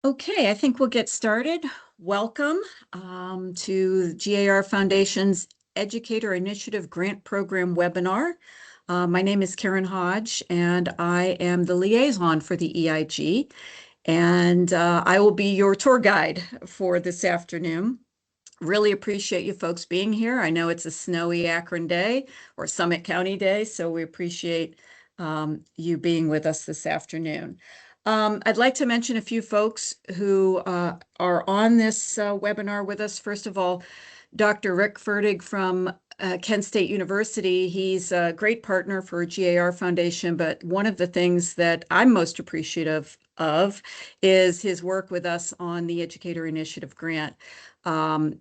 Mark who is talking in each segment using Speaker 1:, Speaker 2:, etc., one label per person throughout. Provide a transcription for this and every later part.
Speaker 1: Okay, I think we'll get started. Welcome to GAR Foundation's Educator Initiative Grant Program webinar. My name is Karen Hodge, and I am the liaison for the EIG, and I will be your tour guide for this afternoon. Really appreciate you folks being here. I know it's a snowy Akron day or Summit County day, so we appreciate you being with us this afternoon. I'd like to mention a few folks who are on this webinar with us. First of all, Dr. Rick Fertig from Kent State University. He's a great partner for GAR Foundation, but one of the things that I'm most appreciative of is his work with us on the Educator Initiative grant.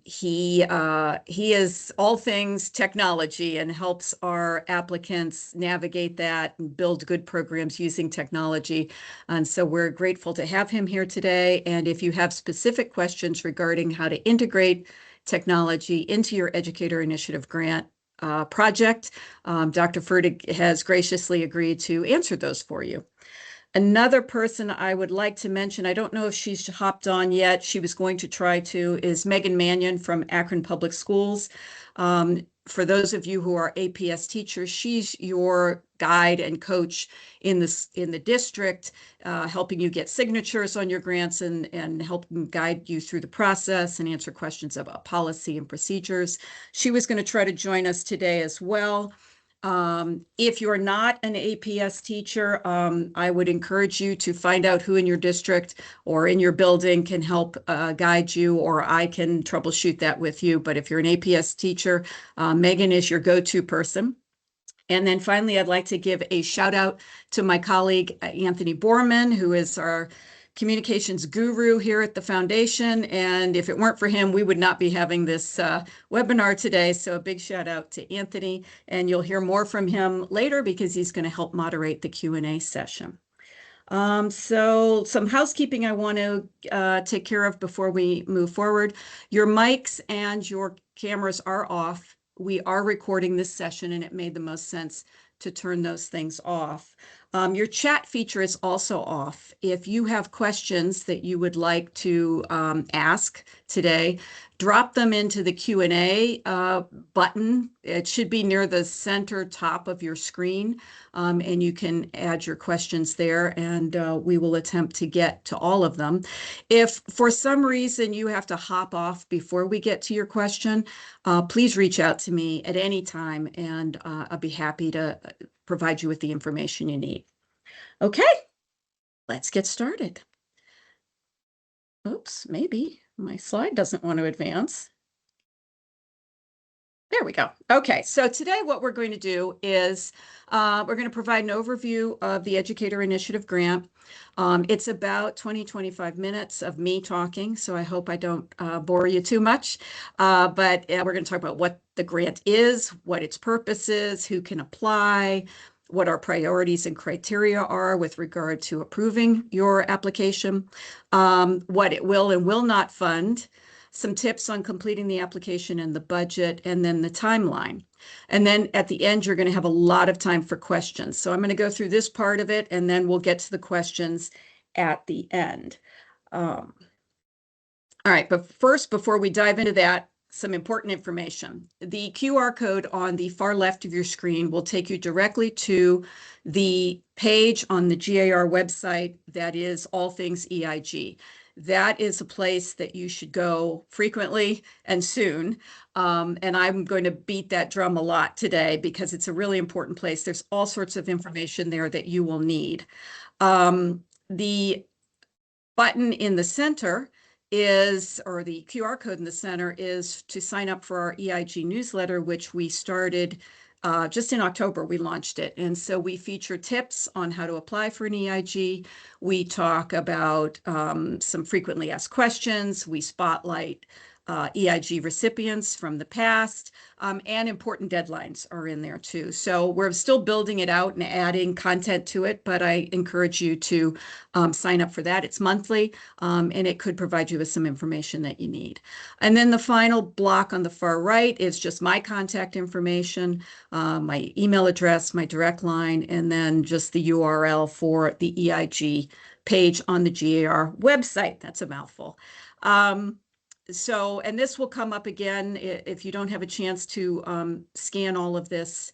Speaker 1: He is all things technology and helps our applicants navigate that and build good programs using technology. And so we're grateful to have him here today. And if you have specific questions regarding how to integrate technology into your Educator Initiative grant project, Dr. Fertig has graciously agreed to answer those for you. Another person I would like to mention, I don't know if she's hopped on yet, she was going to try to, is Megan Mannion from Akron Public Schools. For those of you who are APS teachers, she's your guide and coach in the district, helping you get signatures on your grants and helping guide you through the process and answer questions about policy and procedures. She was going to try to join us today as well. If you're not an APS teacher, I would encourage you to find out who in your district or in your building can help guide you, or I can troubleshoot that with you. But if you're an APS teacher, Megan is your go-to person. And then finally, I'd like to give a shout out to my colleague, Anthony Borman, who is our communications guru here at the foundation. And if it weren't for him, we would not be having this webinar today. So a big shout out to Anthony, and you'll hear more from him later because he's going to help moderate the Q&A session. So some housekeeping I want to take care of before we move forward. Your mics and your cameras are off. We are recording this session, and it made the most sense to turn those things off. Your chat feature is also off. If you have questions that you would like to ask today, drop them into the Q&A button. It should be near the center top of your screen, and you can add your questions there, and we will attempt to get to all of them. If for some reason you have to hop off before we get to your question, please reach out to me at any time, and I'll be happy to provide you with the information you need. Okay, let's get started. Oops, maybe my slide doesn't want to advance. There we go. Okay, so today what we're going to do is we're going to provide an overview of the Educator Initiative grant. It's about 20-25 minutes of me talking, so I hope I don't bore you too much. But we're going to talk about what the grant is, what its purpose is, who can apply, what our priorities and criteria are with regard to approving your application, what it will and will not fund, some tips on completing the application and the budget, and then the timeline. And then at the end, you're going to have a lot of time for questions. So I'm going to go through this part of it, and then we'll get to the questions at the end. All right, but first, before we dive into that, some important information. The QR code on the far left of your screen will take you directly to the page on the GAR website that is all things EIG. That is a place that you should go frequently and soon. And I'm going to beat that drum a lot today because it's a really important place. There's all sorts of information there that you will need. The button in the center is, or the QR code in the center is to sign up for our EIG newsletter, which we started just in October. We launched it. And so we feature tips on how to apply for an EIG. We talk about some frequently asked questions. We spotlight EIG recipients from the past, and important deadlines are in there too. So we're still building it out and adding content to it, but I encourage you to sign up for that. It's monthly, and it could provide you with some information that you need. And then the final block on the far right is just my contact information, my email address, my direct line, and then just the URL for the EIG page on the GAR website. That's a mouthful. And this will come up again if you don't have a chance to scan all of this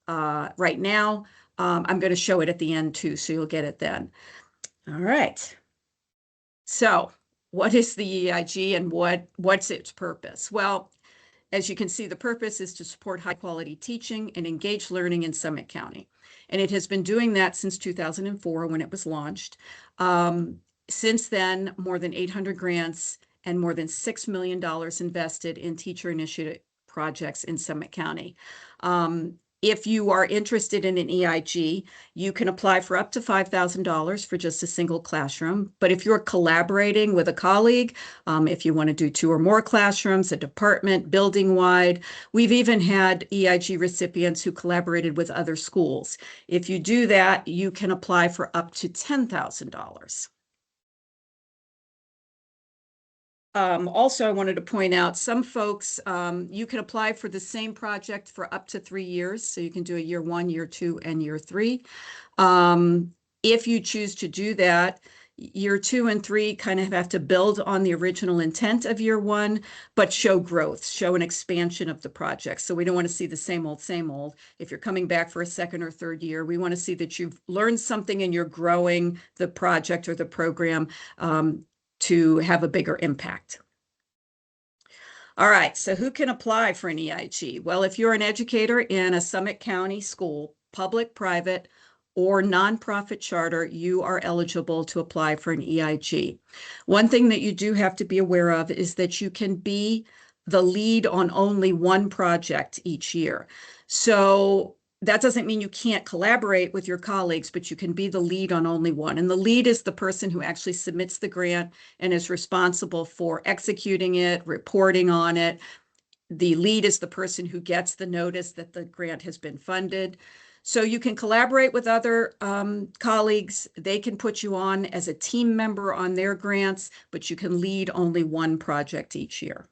Speaker 1: right now. I'm going to show it at the end too, so you'll get it then. All right. So what is the EIG and what's its purpose? Well, as you can see, the purpose is to support high-quality teaching and engaged learning in Summit County. And it has been doing that since 2004 when it was launched. Since then, more than 800 grants and more than $6 million invested in teacher initiative projects in Summit County. If you are interested in an EIG, you can apply for up to $5,000 for just a single classroom. But if you're collaborating with a colleague, if you want to do 2 or more classrooms, a department, building-wide, we've even had EIG recipients who collaborated with other schools. If you do that, you can apply for up to $10,000. Also, I wanted to point out some folks, you can apply for the same project for up to 3 years. So you can do a year 1, year 2, and year 3. If you choose to do that, year 2 and 3 kind of have to build on the original intent of year 1, but show growth, show an expansion of the project. So we don't want to see the same old, same old. If you're coming back for a 2nd or 3rd year, we want to see that you've learned something and you're growing the project or the program to have a bigger impact. All right, so who can apply for an EIG? Well, if you're an educator in a Summit County school, public, private, or nonprofit charter, you are eligible to apply for an EIG. One thing that you do have to be aware of is that you can be the lead on only one project each year. So that doesn't mean you can't collaborate with your colleagues, but you can be the lead on only one. And the lead is the person who actually submits the grant and is responsible for executing it, reporting on it. The lead is the person who gets the notice that the grant has been funded. So you can collaborate with other colleagues. They can put you on as a team member on their grants, but you can lead only one project each year.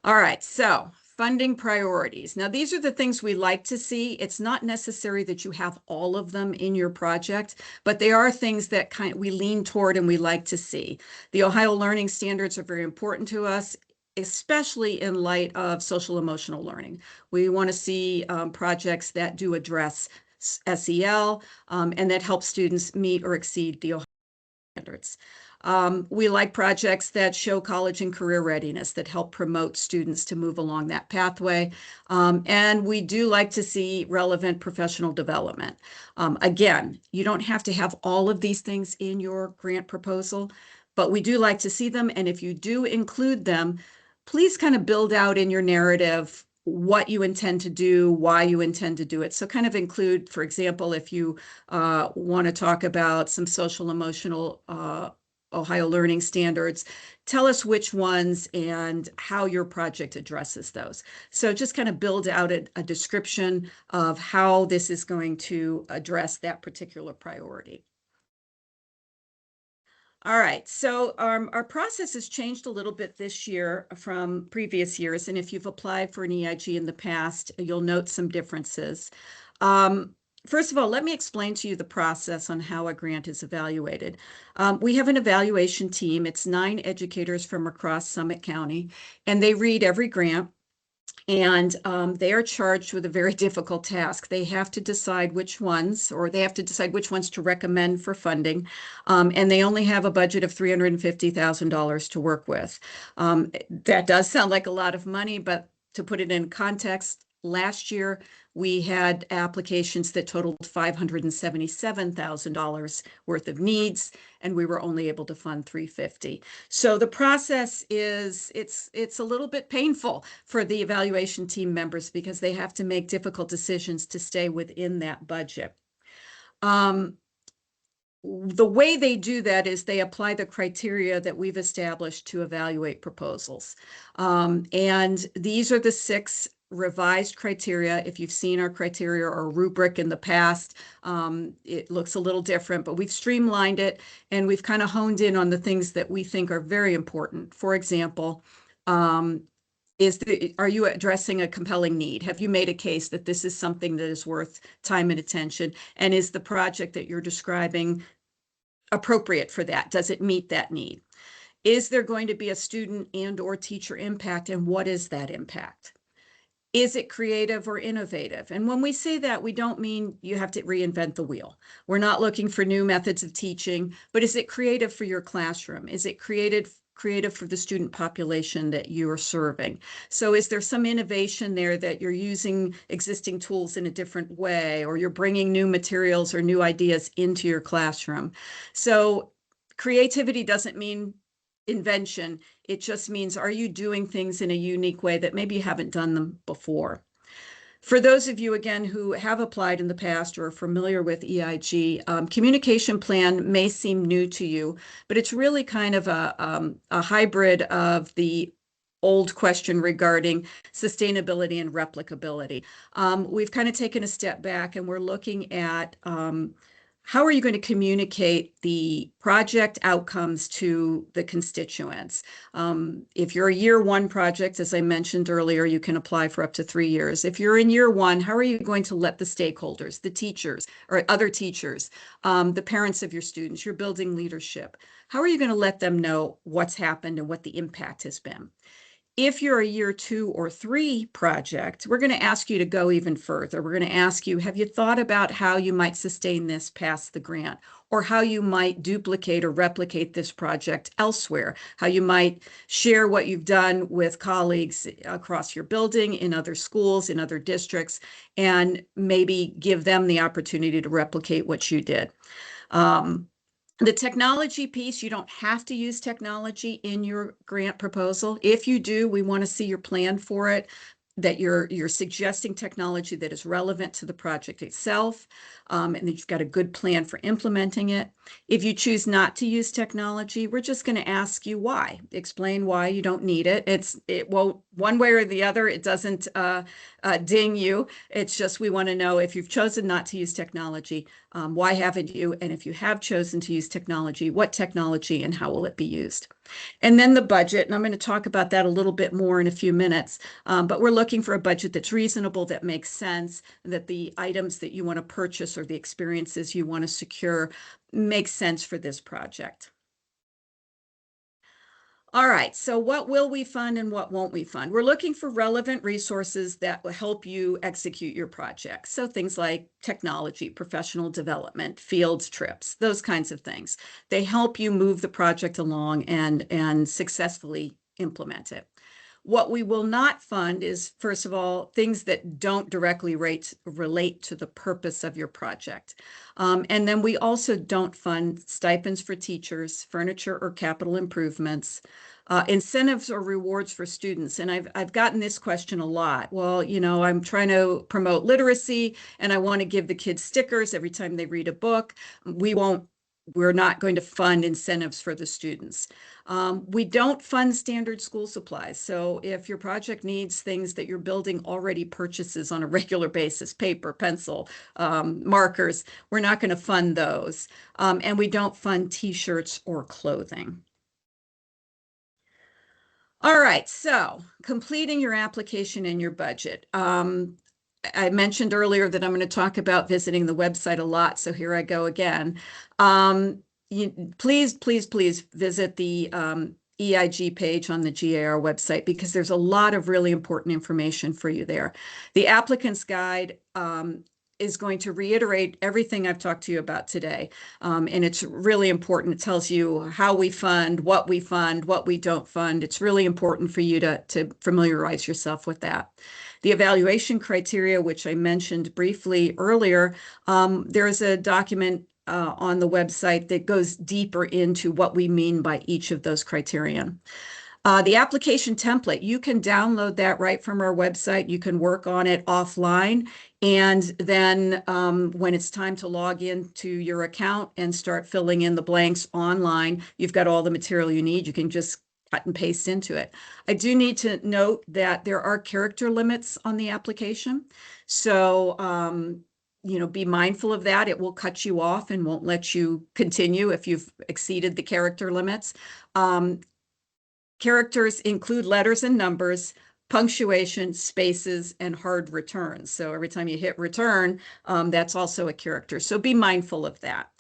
Speaker 1: All right, so funding priorities. Now, these are the things we like to see. It's not necessary that you have all of them in your project, but they are things that we lean toward and we like to see. The Ohio Learning Standards are very important to us, especially in light of social emotional learning. We want to see projects that do address SEL and that help students meet or exceed the Ohio standards. We like projects that show college and career readiness, that help promote students to move along that pathway. And we do like to see relevant professional development. Again, you don't have to have all of these things in your grant proposal, but we do like to see them. And if you do include them, please kind of build out in your narrative what you intend to do, why you intend to do it. So kind of include, for example, if you want to talk about some social emotional Ohio Learning Standards, tell us which ones and how your project addresses those. So just kind of build out a description of how this is going to address that particular priority. All right, so our process has changed a little bit this year from previous years, and if you've applied for an EIG in the past, you'll note some differences. First of all, let me explain to you the process on how a grant is evaluated. We have an evaluation team. It's 9 educators from across Summit County, and they read every grant. And they are charged with a very difficult task. They have to decide which ones, or they have to decide which ones to recommend for funding. And they only have a budget of $350,000 to work with. That does sound like a lot of money, but to put it in context, last year we had applications that totaled $577,000 worth of needs, and we were only able to fund $350,000. So the process is, it's a little bit painful for the evaluation team members because they have to make difficult decisions to stay within that budget. The way they do that is they apply the criteria that we've established to evaluate proposals. And these are the 6 revised criteria. If you've seen our criteria or rubric in the past, it looks a little different, but we've streamlined it and we've kind of honed in on the things that we think are very important. For example, Are you addressing a compelling need? Have you made a case that this is something that is worth time and attention? And is the project that you're describing appropriate for that? Does it meet that need? Is there going to be a student and or teacher impact, and what is that impact? Is it creative or innovative? And when we say that, we don't mean you have to reinvent the wheel. We're not looking for new methods of teaching, but is it creative for your classroom? Is it creative for the student population that you are serving? So is there some innovation there that you're using existing tools in a different way, or you're bringing new materials or new ideas into your classroom? So creativity doesn't mean invention. It just means, are you doing things in a unique way that maybe you haven't done them before? For those of you, again, who have applied in the past or are familiar with EIG, communication plan may seem new to you, but it's really kind of a hybrid of the old question regarding sustainability and replicability. We've kind of taken a step back and we're looking at how are you going to communicate the project outcomes to the constituents? If you're a year one project, as I mentioned earlier, you can apply for up to 3 years. If you're in year one, how are you going to let the stakeholders, the teachers or other teachers, the parents of your students, your building leadership, how are you going to let them know what's happened and what the impact has been? If you're a year 2 or 3 project, we're going to ask you to go even further. We're going to ask you, have you thought about how you might sustain this past the grant, or how you might duplicate or replicate this project elsewhere, how you might share what you've done with colleagues across your building, in other schools, in other districts, and maybe give them the opportunity to replicate what you did. The technology piece, you don't have to use technology in your grant proposal. If you do, we want to see your plan for it, that you're suggesting technology that is relevant to the project itself, and that you've got a good plan for implementing it. If you choose not to use technology, we're just going to ask you why. Explain why you don't need it. It won't, one way or the other, it doesn't ding you. It's just we want to know, if you've chosen not to use technology, why haven't you? And if you have chosen to use technology, what technology and how will it be used? And then the budget, and I'm going to talk about that a little bit more in a few minutes, but we're looking for a budget that's reasonable, that makes sense, that the items that you want to purchase or the experiences you want to secure make sense for this project. All right, so what will we fund and what won't we fund? We're looking for relevant resources that will help you execute your project. So things like technology, professional development, field trips, those kinds of things. They help you move the project along and successfully implement it. What we will not fund is, first of all, things that don't directly relate to the purpose of your project. And then we also don't fund stipends for teachers, furniture or capital improvements, incentives or rewards for students. And I've gotten this question a lot. Well, you know, I'm trying to promote literacy and I want to give the kids stickers every time they read a book. We're not going to fund incentives for the students. We don't fund standard school supplies. So if your project needs things that your building already purchases on a regular basis, paper, pencil, markers, we're not going to fund those. And we don't fund t-shirts or clothing. All right, so completing your application and your budget. I mentioned earlier that I'm going to talk about visiting the website a lot, so here I go again. Please visit the EIG page on the GAR website, because there's a lot of really important information for you there. The applicant's guide is going to reiterate everything I've talked to you about today. And it's really important. It tells you how we fund, what we don't fund. It's really important for you to familiarize yourself with that. The evaluation criteria, which I mentioned briefly earlier, there's a document on the website that goes deeper into what we mean by each of those criterion. The application template, you can download that right from our website. You can work on it offline. And then when it's time to log into your account and start filling in the blanks online, you've got all the material you need. You can just cut and paste into it. I do need to note that there are character limits on the application. So, you know, be mindful of that. It will cut you off and won't let you continue if you've exceeded the character limits. Characters include letters and numbers, punctuation, spaces, and hard returns. So every time you hit return, that's also a character. So be mindful of that.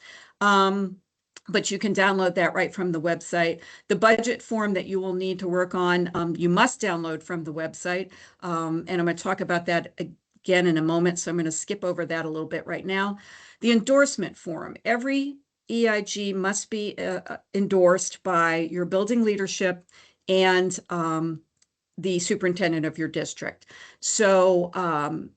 Speaker 1: But you can download that right from the website. The budget form that you will need to work on, you must download from the website. And I'm going to talk about that again in a moment. So I'm going to skip over that a little bit right now. The endorsement form. Every EIG must be endorsed by your building leadership and the superintendent of your district. So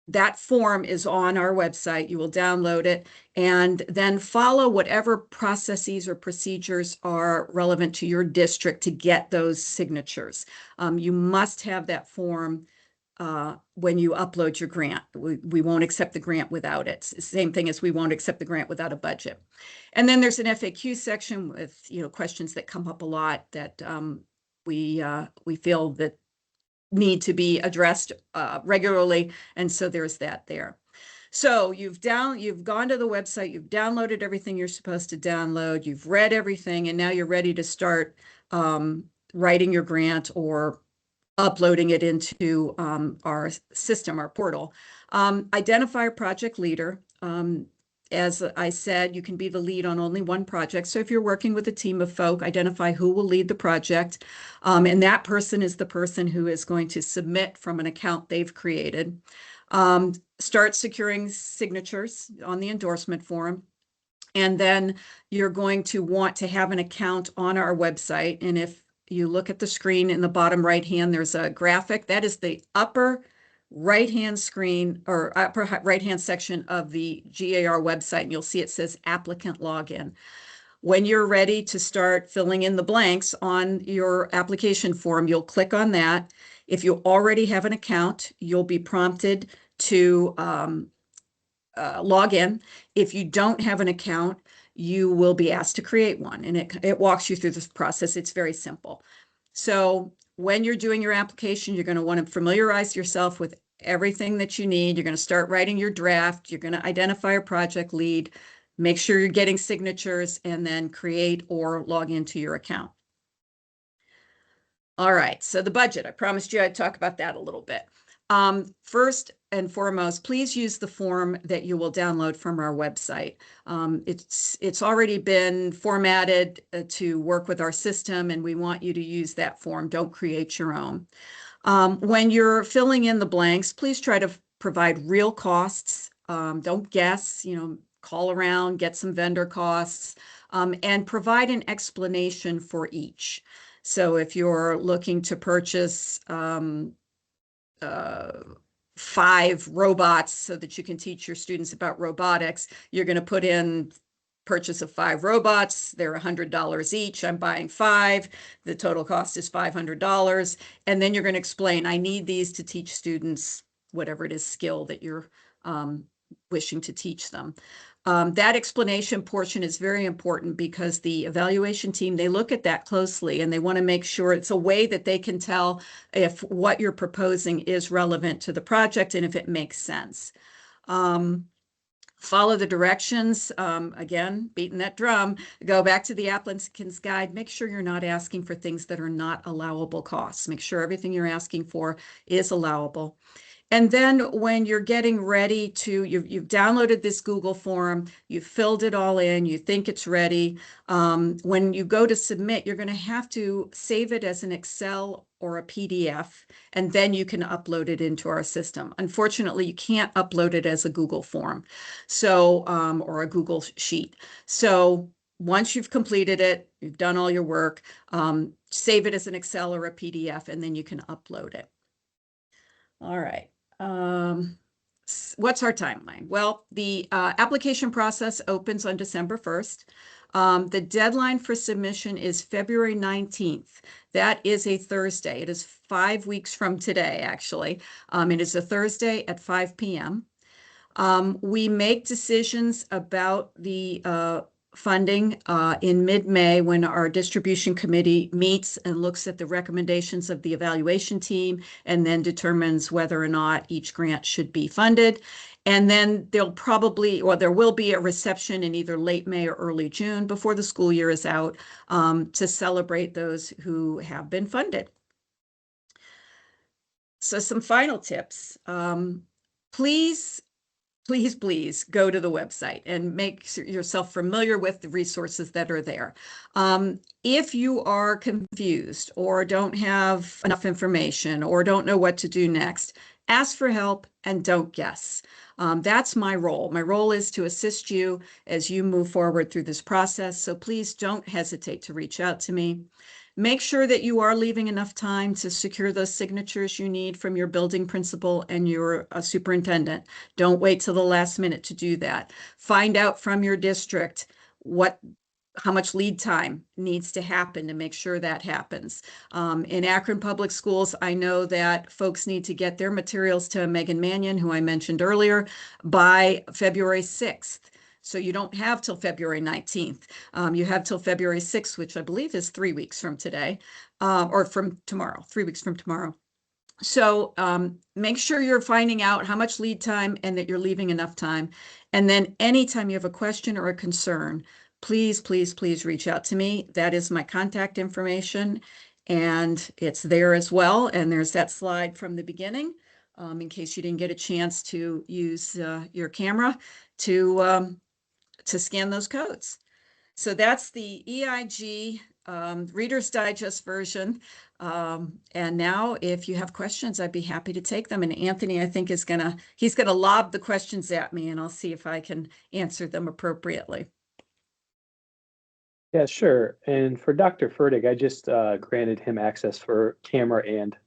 Speaker 1: that form is on our website. You will download it and then follow whatever processes or procedures are relevant to your district to get those signatures. You must have that form when you upload your grant. We won't accept the grant without it. Same thing as we won't accept the grant without a budget. And then there's an FAQ section with questions that come up a lot that we feel that need to be addressed regularly, and so there's that there. So you've gone to the website, you've downloaded everything you're supposed to download, you've read everything, and now you're ready to start writing your grant or uploading it into our system, our portal. Identify a project leader. As I said, you can be the lead on only one project. So if you're working with a team of folk, identify who will lead the project. And that person is the person who is going to submit from an account they've created. Start securing signatures on the endorsement form. And then you're going to want to have an account on our website. And if you look at the screen in the bottom right hand, there's a graphic. That is the upper right-hand screen or upper right-hand section of the GAR website, and you'll see it says applicant login. When you're ready to start filling in the blanks on your application form, you'll click on that. If you already have an account, you'll be prompted to log in. If you don't have an account, you will be asked to create one, and it walks you through this process. It's very simple. So when you're doing your application, you're going to want to familiarize yourself with everything that you need. You're going to start writing your draft. You're going to identify a project lead, make sure you're getting signatures, and then create or log into your account. All right, so the budget. I promised you I'd talk about that a little bit. First and foremost, please use the form that you will download from our website. It's already been formatted to work with our system, and we want you to use that form. Don't create your own. When you're filling in the blanks, please try to provide real costs. Don't guess, call around, get some vendor costs, and provide an explanation for each. So if you're looking to purchase 5 robots so that you can teach your students about robotics, you're going to put in purchase of 5 robots. They're $100 each. I'm buying 5. The total cost is $500. And then you're going to explain, I need these to teach students whatever it is skill that you're wishing to teach them. That explanation portion is very important because the evaluation team, they look at that closely and they want to make sure it's a way that they can tell if what you're proposing is relevant to the project and if it makes sense. Follow the directions. Again, beating that drum, go back to the applicant's guide. Make sure you're not asking for things that are not allowable costs. Make sure everything you're asking for is allowable. And then when you're getting ready to, you've downloaded this Google form, you've filled it all in, you think it's ready. When you go to submit, you're going to have to save it as an Excel or a PDF, and then you can upload it into our system. Unfortunately, you can't upload it as a Google form, so or a Google sheet. So once you've completed it, you've done all your work, save it as an Excel or a PDF, and then you can upload it. All right. What's our timeline? Well, the application process opens on December 1st. The deadline for submission is February 19th. That is a Thursday. It is 5 weeks from today, actually. It is a Thursday at 5 p.m. We make decisions about the funding in mid-May when our distribution committee meets and looks at the recommendations of the evaluation team and then determines whether or not each grant should be funded. And then there will be a reception in either late May or early June before the school year is out to celebrate those who have been funded. So some final tips. Please go to the website and make yourself familiar with the resources that are there. If you are confused or don't have enough information or don't know what to do next, ask for help and don't guess. That's my role. My role is to assist you as you move forward through this process. So please don't hesitate to reach out to me. Make sure that you are leaving enough time to secure those signatures you need from your building principal and your superintendent. Don't wait till the last minute to do that. Find out from your district how much lead time needs to happen to make sure that happens. In Akron Public Schools, I know that folks need to get their materials to Megan Mannion, who I mentioned earlier, by February 6th. So you don't have till February 19th. You have till February 6th, which I believe is 3 weeks from today, or from tomorrow, 3 weeks from tomorrow. So make sure you're finding out how much lead time and that you're leaving enough time. And then anytime you have a question or a concern, please, please, please reach out to me. That is my contact information, and it's there as well. And there's that slide from the beginning, in case you didn't get a chance to use your camera to scan those codes. So that's the EIG Reader's Digest version. And now if you have questions, I'd be happy to take them. And Anthony, I think he's gonna lob the questions at me, and I'll see if I can answer them appropriately.
Speaker 2: Yeah, sure. And for Dr. Fertig, I just granted him access for camera and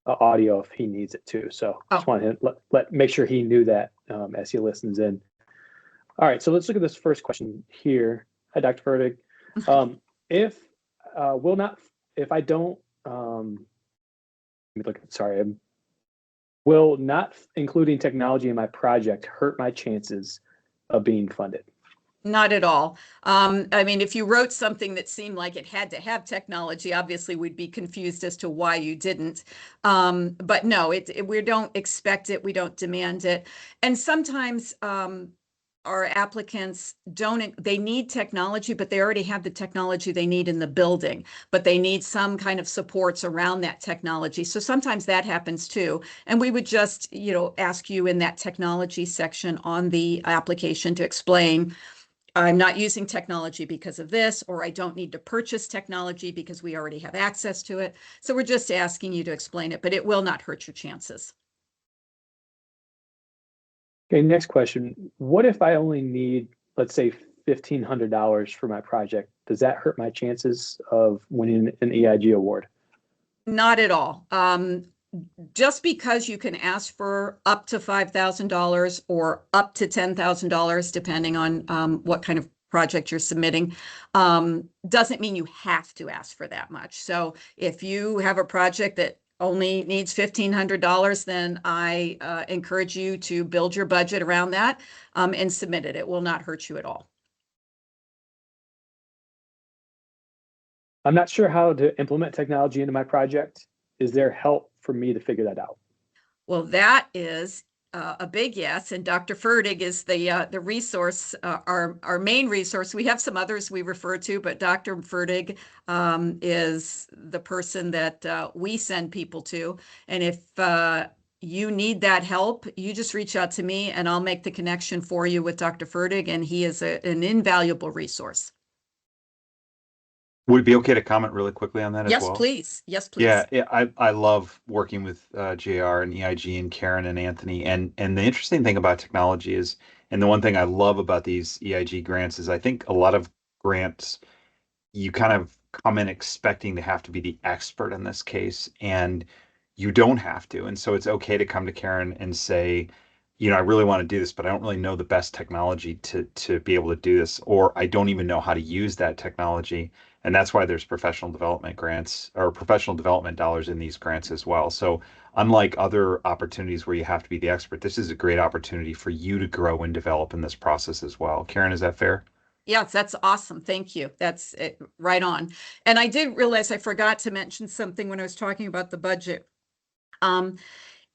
Speaker 2: audio if he needs it too. So just wanted to make sure he knew that as he listens in. All right, so let's look at this first question here. Hi, Dr. Fertig. Will not including technology in my project hurt my chances of being funded?
Speaker 1: Not at all. I mean, if you wrote something that seemed like it had to have technology, obviously we'd be confused as to why you didn't. But no, we don't expect it. We don't demand it. And sometimes our applicants they need technology, but they already have the technology they need in the building, but they need some kind of supports around that technology. So sometimes that happens too. And we would just, ask you in that technology section on the application to explain, I'm not using technology because of this, or I don't need to purchase technology because we already have access to it. So we're just asking you to explain it, but it will not hurt your chances.
Speaker 2: Okay, next question. What if I only need, let's say, $1,500 for my project? Does that hurt my chances of winning an EIG award?
Speaker 1: Not at all. Just because you can ask for up to $5,000 or up to $10,000, depending on what kind of project you're submitting, doesn't mean you have to ask for that much. So if you have a project that only needs $1,500, then I encourage you to build your budget around that and submit it. It will not hurt you at all.
Speaker 2: I'm not sure how to implement technology into my project. Is there help for me to figure that out?
Speaker 1: Well, that is a big yes, and Dr. Fertig is the resource, our main resource. We have some others we refer to, but Dr. Fertig is the person that we send people to. And if you need that help, you just reach out to me, and I'll make the connection for you with Dr. Fertig, and he is an invaluable resource.
Speaker 3: Would it be okay to comment really quickly on that as well?
Speaker 1: Yes, please. Yes, please.
Speaker 3: Yeah, I love working with JR and EIG and Karen and Anthony. And the interesting thing about technology is, and the one thing I love about these EIG grants is I think a lot of grants, you kind of come in expecting to have to be the expert in this case, and you don't have to. And so it's okay to come to Karen and say, I really want to do this, but I don't really know the best technology to be able to do this, or I don't even know how to use that technology. And that's why there's professional development grants or professional development dollars in these grants as well. So unlike other opportunities where you have to be the expert, this is a great opportunity for you to grow and develop in this process as well. Karen, is that fair?
Speaker 1: Yes, that's awesome. Thank you. That's it, right on. And I did realize I forgot to mention something when I was talking about the budget.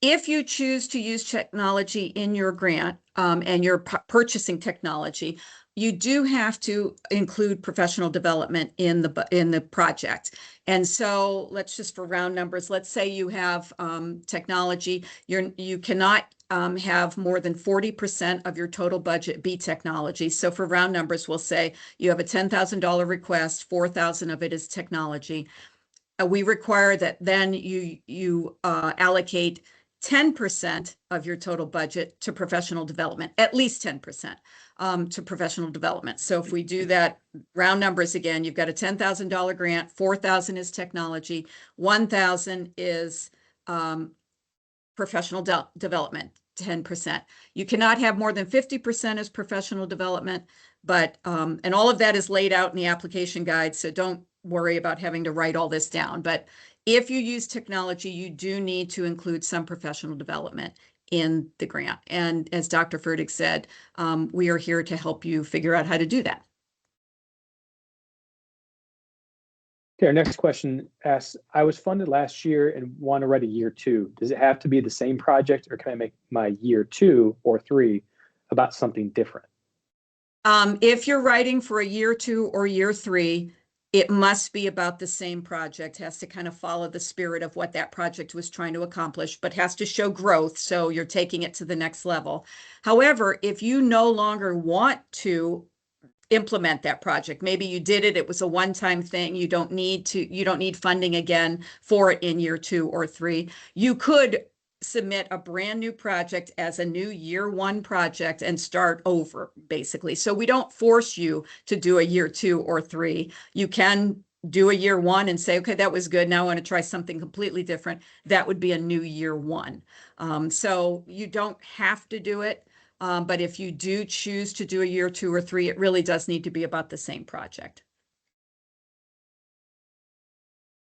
Speaker 1: If you choose to use technology in your grant and you're purchasing technology, you do have to include professional development in the project. And so let's just, for round numbers, let's say you have technology. You cannot have more than 40% of your total budget be technology. So for round numbers, we'll say you have a $10,000 request, 4,000 of it is technology. We require that then you allocate 10% of your total budget to professional development, at least 10% to professional development. So if we do that, round numbers again, you've got a $10,000 grant, 4,000 is technology, 1,000 is professional development, 10%. You cannot have more than 50% as professional development, but and all of that is laid out in the application guide, so don't worry about having to write all this down. But if you use technology, you do need to include some professional development in the grant. And as Dr. Fertig said, we are here to help you figure out how to do that.
Speaker 2: Okay, our next question asks, I was funded last year and want to write a year 2. Does it have to be the same project, or can I make my year 2 or 3 about something different?
Speaker 1: If you're writing for a year 2 or year 3, it must be about the same project, has to kind of follow the spirit of what that project was trying to accomplish, but has to show growth, so you're taking it to the next level. However, if you no longer want to implement that project, maybe you did it, it was a one-time thing, you don't need funding again for it in year 2 or 3, you could submit a brand new project as a new year 1 project and start over, basically. So we don't force you to do a year 2 or 3. You can do a year 1 and say, okay, that was good, now I want to try something completely different. That would be a new year 1. So you don't have to do it, but if you do choose to do a year 2 or 3, it really does need to be about the same project.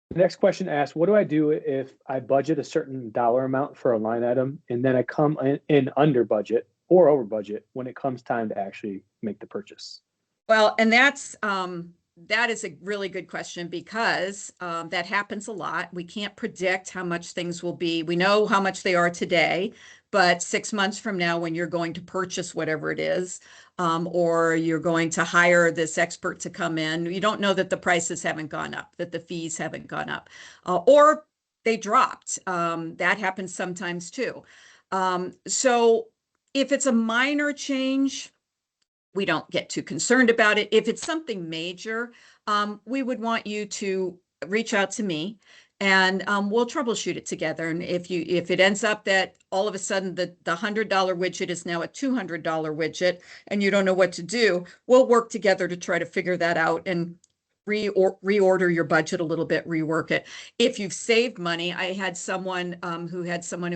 Speaker 2: The next question asks, what do I do if I budget a certain dollar amount for a line item and then I come in under budget or over budget when it comes time to actually make the purchase?
Speaker 1: Well, and that is a really good question, because that happens a lot. We can't predict how much things will be. We know how much they are today, but 6 months from now, when you're going to purchase whatever it is, or you're going to hire this expert to come in, you don't know that the prices haven't gone up, that the fees haven't gone up, or they dropped. That happens sometimes too. So if it's a minor change, we don't get too concerned about it. If it's something major, we would want you to reach out to me, and we'll troubleshoot it together. And if it ends up that all of a sudden the $100 widget is now a $200 widget and you don't know what to do, we'll work together to try to figure that out and reorder your budget a little bit, rework it. If you've saved money, I had someone who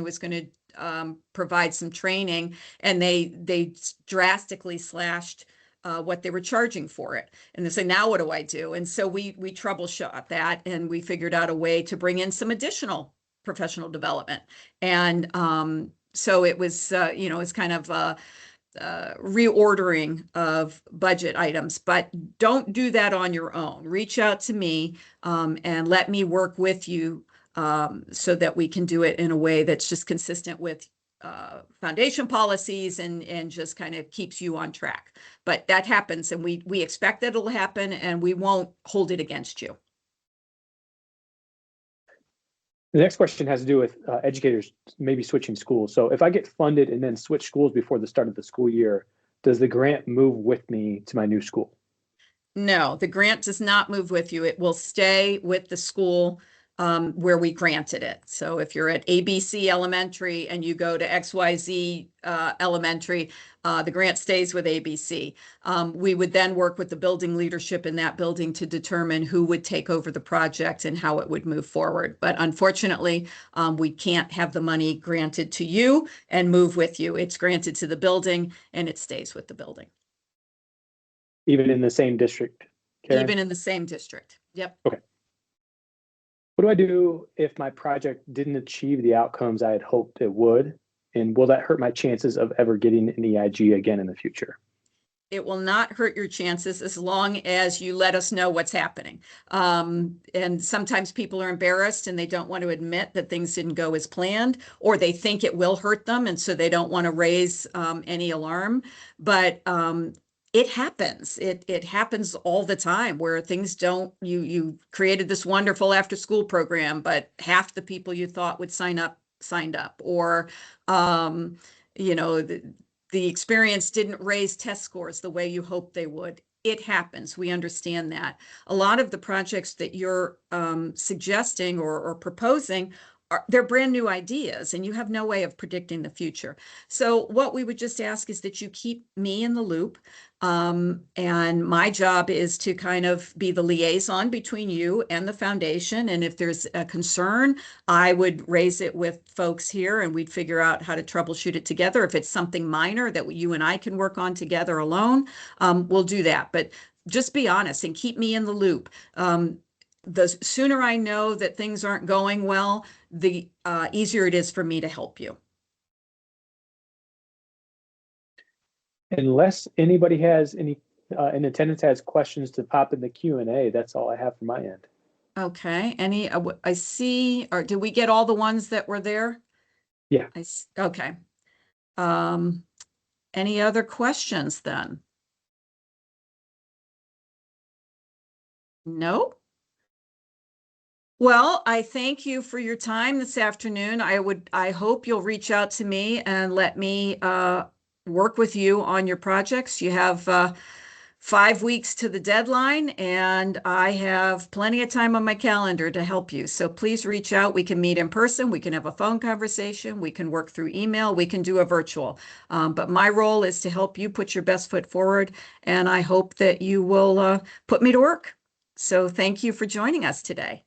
Speaker 1: was going to provide some training, and they drastically slashed what they were charging for it. And they say, now what do I do? And so we troubleshot that, and we figured out a way to bring in some additional professional development. And so it was, it's kind of reordering of budget items, but don't do that on your own. Reach out to me and let me work with you so that we can do it in a way that's just consistent with foundation policies and just kind of keeps you on track. But that happens, and we expect that it'll happen, and we won't hold it against you.
Speaker 2: The next question has to do with educators maybe switching schools. So if I get funded and then switch schools before the start of the school year, does the grant move with me to my new school?
Speaker 1: No, the grant does not move with you. It will stay with the school where we granted it. So if you're at ABC Elementary and you go to XYZ Elementary, the grant stays with ABC. We would then work with the building leadership in that building to determine who would take over the project and how it would move forward. But unfortunately, we can't have the money granted to you and move with you. It's granted to the building and it stays with the building.
Speaker 2: Even in the same district, Karen?
Speaker 1: Even in the same district. Yep.
Speaker 2: Okay. What do I do if my project didn't achieve the outcomes I had hoped it would? And will that hurt my chances of ever getting an EIG again in the future?
Speaker 1: it will not hurt your chances as long as you let us know what's happening. And sometimes people are embarrassed and they don't want to admit that things didn't go as planned, or they think it will hurt them, and so they don't want to raise any alarm. But it happens. It happens all the time where things don't, you created this wonderful after school program, but half the people you thought would sign up signed up, or you know, the experience didn't raise test scores the way you hoped they would. It happens. We understand that. A lot of the projects that you're suggesting or proposing they're brand new ideas, and you have no way of predicting the future. So what we would just ask is that you keep me in the loop. And my job is to kind of be the liaison between you and the foundation. And if there's a concern, I would raise it with folks here and we'd figure out how to troubleshoot it together. If it's something minor that you and I can work on together alone, we'll do that. But just be honest and keep me in the loop. The sooner I know that things aren't going well, the easier it is for me to help you.
Speaker 2: Unless anybody has any in attendance has questions to pop in the Q&A, that's all I have from my end.
Speaker 1: Okay. Any, I see, or did we get all the ones that were there?
Speaker 2: Yeah.
Speaker 1: Okay. Any other questions then? No? Well, I thank you for your time this afternoon. I hope you'll reach out to me and let me work with you on your projects. You have 5 weeks to the deadline, and I have plenty of time on my calendar to help you. So please reach out. We can meet in person. We can have a phone conversation. We can work through email. We can do a virtual. But my role is to help you put your best foot forward, and I hope that you will put me to work. So thank you for joining us today.